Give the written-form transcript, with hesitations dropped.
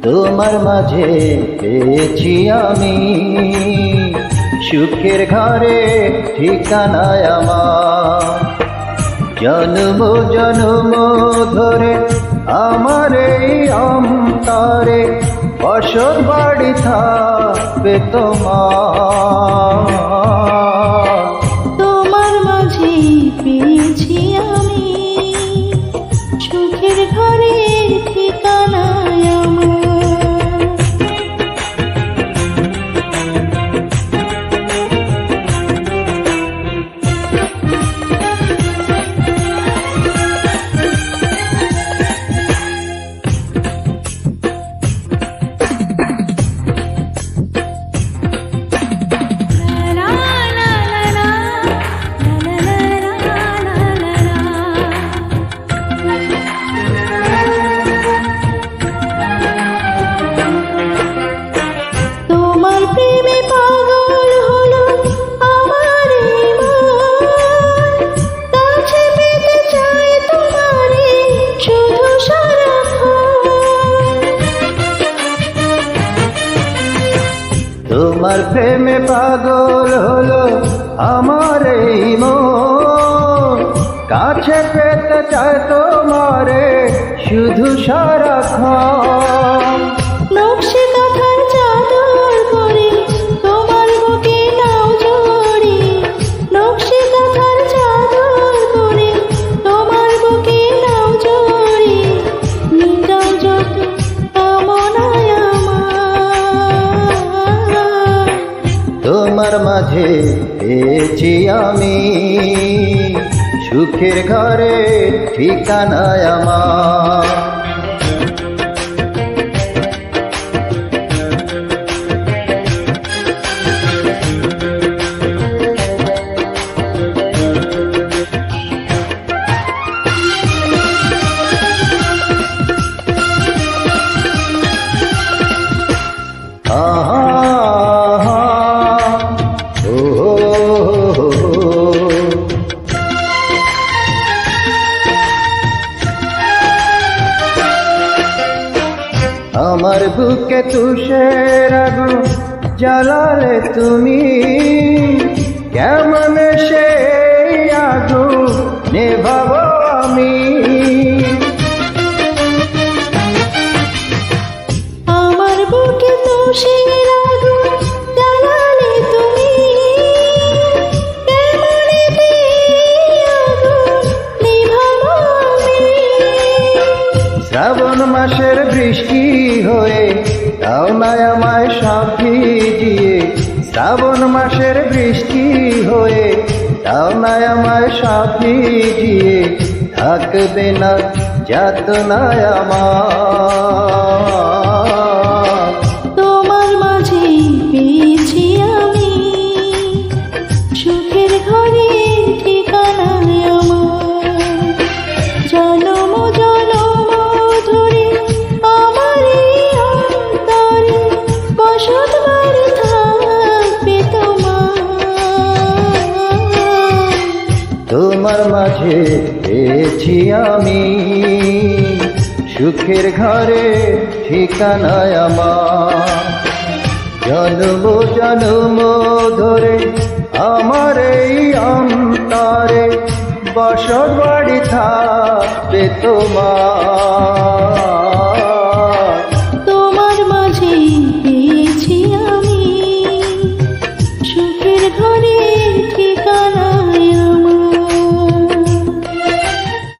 তোমার মাঝে পেয়েছি আমি সুখের ঘরে ঠিকানায় আমার। জন্ম জন্ম ধরে আমার এই অন্তরে বসত বাড়ি থাকবে তোমার। তোমার মাঝে পেয়েছি আমি সুখের ঘরের ঠিকানায় আমার। তোমার প্রেমে পাগল হলো আমার এই মন, কাছে পেতে চাই তোমারে শুধু সারাক্ষণ। তোমার প্রেমে পাগল হলো আমার এই মন, কাছে পেতে চায় তোমারে শুধু সারাক্ষণ। নকশি কাঁথার চাদর করে তোমার বুকে নাও জড়ি, নকশি কাঁথার চাদর করে তোমার বুকে নাও জড়ি, নিটাও যত কামনায় আমার। তোমার মাঝে পেয়েছি আমি সুখের ঘরে ঠিকানায় আমার। আমার বুকে তুষের আগুন জ্বালালে তুমি, কেমন সেই আগুন নেভাবো আমি। আমার বুকে তুষের আগুন জ্বালালে তুমি, কেমনে সেই আগুন নিভাবো আমি। শ্রাবণ মাসের বৃষ্টি হয়ে দাও না আমায় সব ভিজিয়ে, শ্রাবণ মাসের বৃষ্টি হয়ে দাও না আমায় সব ভিজিয়ে, থাকবে না যাতনায় আমার। তোমার মাঝে পেয়েছি আমি সুখের ঘরের ঠিকানায় আমার। জনম জনম ধরে আমার এই অন্তরে বসত বাড়ি থাকবে তোমার। তোমার মাঝে পেয়েছি আমি সুখের ঘরে ঠিকানায় আমার। জন্ম জন্ম ধরে আমার এই অন্তরে বসত বাড়ি থাকবে তোমার।